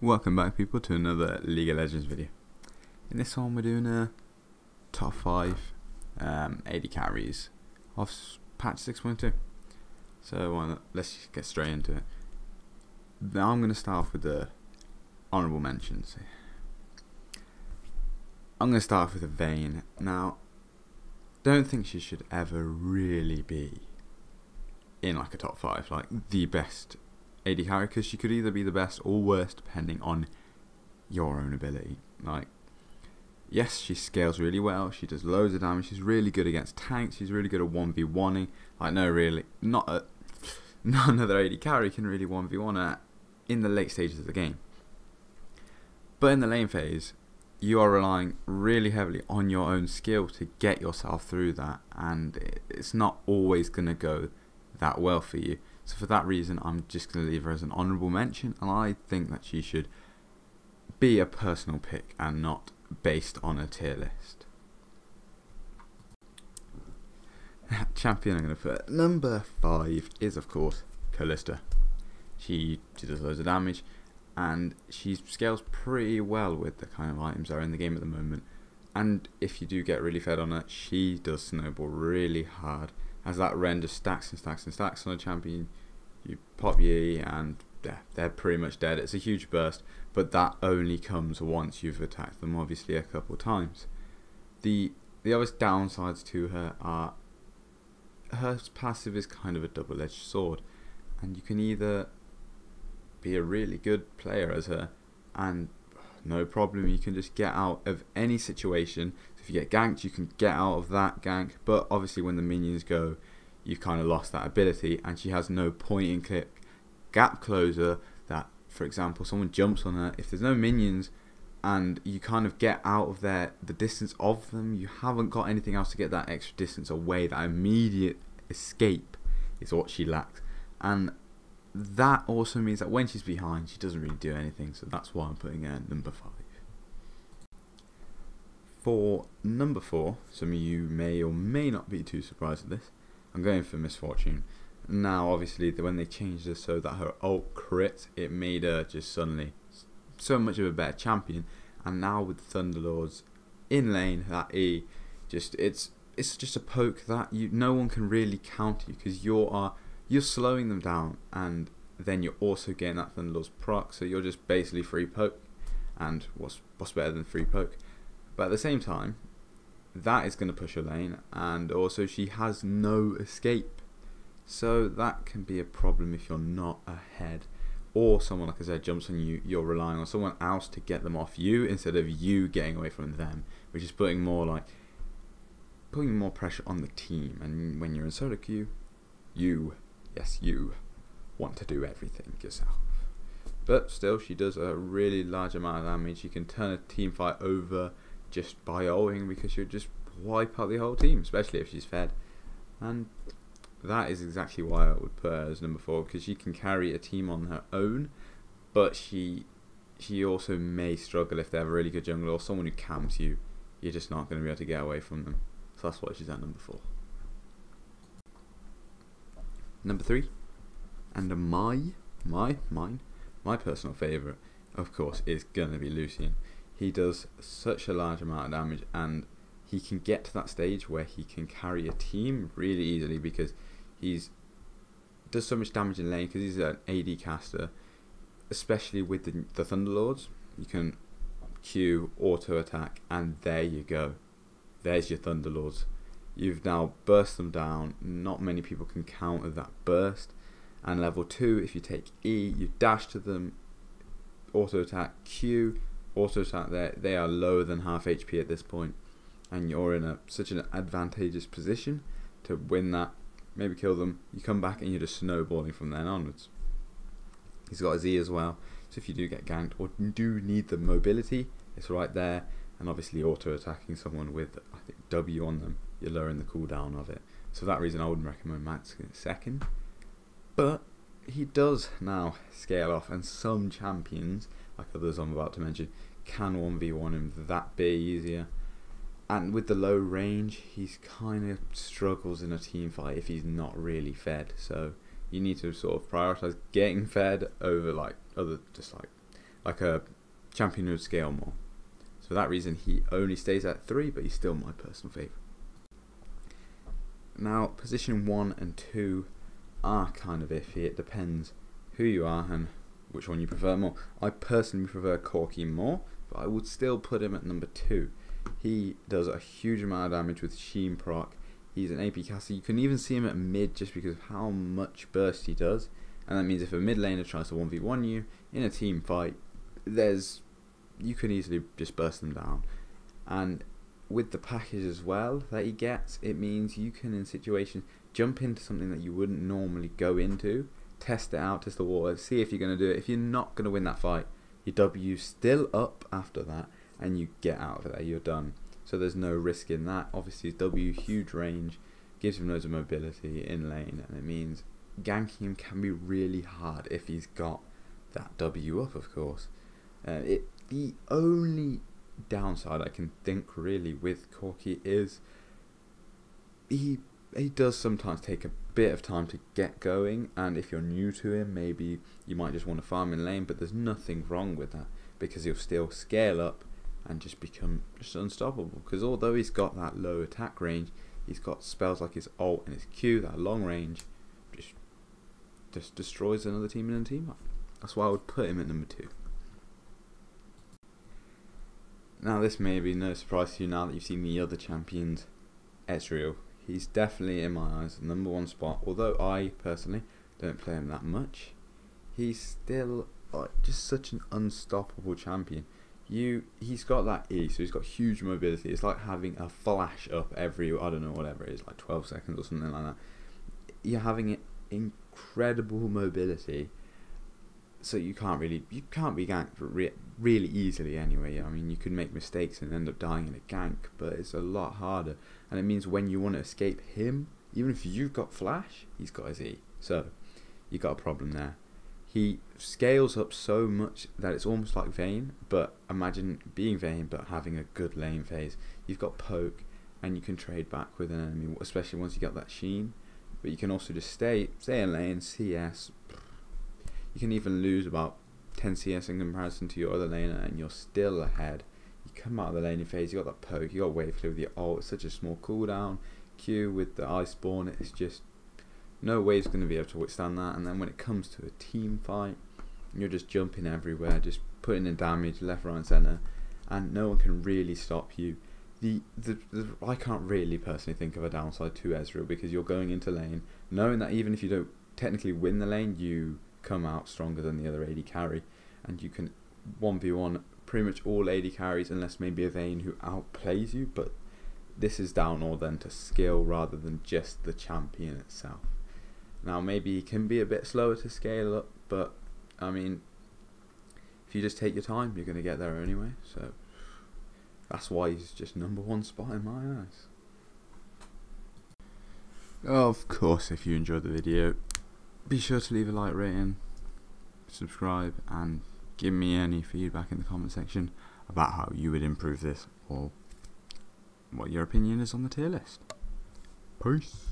Welcome back people to another League of Legends video. In this one we're doing a top 5 AD carries of patch 6.2. So let's just get straight into it. Now I'm going to start off with the honourable mentions. I'm going to start off with a Vayne. Now, don't think she should ever really be in like a top 5, like the best AD carry, because she could either be the best or worst depending on your own ability. Like, yes, she scales really well, she does loads of damage, she's really good against tanks, she's really good at 1v1ing. Like, no, really, not another AD carry can really 1v1 at in the late stages of the game. But in the lane phase, you are relying really heavily on your own skill to get yourself through that, and it's not always going to go that well for you. So for that reason, I'm just going to leave her as an honourable mention, and I think that she should be a personal pick and not based on a tier list. Champion I'm going to put number 5 is of course Kalista. She does loads of damage, and she scales pretty well with the kind of items that are in the game at the moment. And if you do get really fed on her, she does snowball really hard. As that Ren just stacks and stacks and stacks on a champion, you pop ye and they're pretty much dead. It's a huge burst, but that only comes once you've attacked them, obviously, a couple times. The other downsides to her are her passive is kind of a double-edged sword, and you can either be a really good player as her and no problem, you can just get out of any situation. So if you get ganked, you can get out of that gank, but obviously when the minions go, you've kind of lost that ability. And she has no point and click gap closer that, for example, someone jumps on her, if there's no minions and you kind of get out of the distance of them, you haven't got anything else to get that extra distance away. That immediate escape is what she lacks, and that also means that when she's behind, she doesn't really do anything. So that's why I'm putting her at number 5. For number 4, some of you may or may not be too surprised at this, I'm going for Misfortune. Now obviously when they changed her so that her ult crit, it made her just suddenly so much of a better champion. And now with Thunderlords in lane, that E, it's just a poke that no one can really counter you, because you're slowing them down, and then you're also getting that Thunderlord's proc, so you're just basically free poke. And what's better than free poke? But at the same time, that is going to push her lane, and also she has no escape, so that can be a problem if you're not ahead, or someone, like I said, jumps on you. You're relying on someone else to get them off you instead of you getting away from them, which is putting more pressure on the team. And when you're in SoloQ, you want to do everything yourself. But still, she does a really large amount of damage. You can turn a team fight over just by ulting, because she'll just wipe out the whole team, especially if she's fed. And that is exactly why I would put her as number 4, because she can carry a team on her own, but she also may struggle if they have a really good jungler or someone who camps you. You're just not going to be able to get away from them. So that's why she's at number 4. Number 3, and my personal favourite, of course, is going to be Lucian. He does such a large amount of damage, and he can get to that stage where he can carry a team really easily, because does so much damage in lane, because he's an AD caster, especially with the Thunderlords. You can Q, auto attack, and there you go. There's your Thunderlords. You've now burst them down. Not many people can counter that burst. And level 2, if you take E, you dash to them, auto attack, Q, auto attack there. They are lower than half HP at this point, and you're in such an advantageous position to win that. Maybe kill them. You come back and you're just snowballing from then onwards. He's got his E as well, so if you do get ganked or do need the mobility, it's right there. And obviously auto attacking someone with, I think, W on them, you're lowering the cooldown of it. So for that reason, I wouldn't recommend Max in second. But he does now scale off, and some champions, like others I'm about to mention, can 1v1 him that bit easier. And with the low range, he's kind of struggles in a team fight if he's not really fed. So you need to sort of prioritize getting fed over like other, just like like a champion who would scale more. So for that reason, he only stays at 3, but he's still my personal favourite. Now, position 1 and 2 are kind of iffy. It depends who you are and which one you prefer more. I personally prefer Corki more, but I would still put him at number 2. He does a huge amount of damage with Sheen proc. He's an AP caster. You can even see him at mid just because of how much burst he does. And that means if a mid laner tries to 1v1 you in a team fight, you can easily just burst them down. And with the package as well that he gets, it means you can, in situations, jump into something that you wouldn't normally go into, test it out, test the water, see if you're going to do it. If you're not going to win that fight, your W's still up after that, and you get out of there, you're done. So there's no risk in that. Obviously his W, huge range, gives him loads of mobility in lane, and it means ganking him can be really hard if he's got that W up, of course. The only downside I can think really with Corki is he does sometimes take a bit of time to get going, and if you're new to him, maybe you might just want to farm in lane, but there's nothing wrong with that because he'll still scale up and just become just unstoppable. Because although he's got that low attack range, he's got spells like his ult and his Q, that long range, just destroys another team in a team up. That's why I would put him at number 2. Now this may be no surprise to you now that you've seen the other champions. Ezreal, he's definitely in my eyes the number 1 spot. Although I personally don't play him that much, he's still just such an unstoppable champion. He's got that E, so he's got huge mobility. It's like having a flash up every, I don't know, whatever it is, like 12 seconds or something like that. You're having incredible mobility, so you can't be ganked really easily anyway. I mean, you could make mistakes and end up dying in a gank, but it's a lot harder, and it means when you want to escape him, even if you've got flash, he's got his E, so you got a problem there. He scales up so much that it's almost like Vayne, but imagine being Vayne but having a good lane phase. You've got poke, and you can trade back with an enemy, especially once you get that Sheen. But you can also just stay in lane, CS. You can even lose about 10 CS in comparison to your other laner, and you're still ahead. You come out of the laning phase, you got that poke, you got wave clear with your ult. It's such a small cooldown. Q with the Iceborne, it's just no wave's going to be able to withstand that. And then when it comes to a team fight, you're just jumping everywhere, just putting in damage left, right and centre, and no one can really stop you. I can't really personally think of a downside to Ezreal, because you're going into lane knowing that even if you don't technically win the lane, you come out stronger than the other AD carry, and you can 1v1 pretty much all AD carries unless maybe a Vayne who outplays you, but this is down all then to skill rather than just the champion itself. Now maybe he can be a bit slower to scale up, but I mean, if you just take your time, you're going to get there anyway, so that's why he's just number 1 spot in my eyes. Of course, if you enjoyed the video, be sure to leave a like rating, subscribe, and give me any feedback in the comment section about how you would improve this or what your opinion is on the tier list. Peace.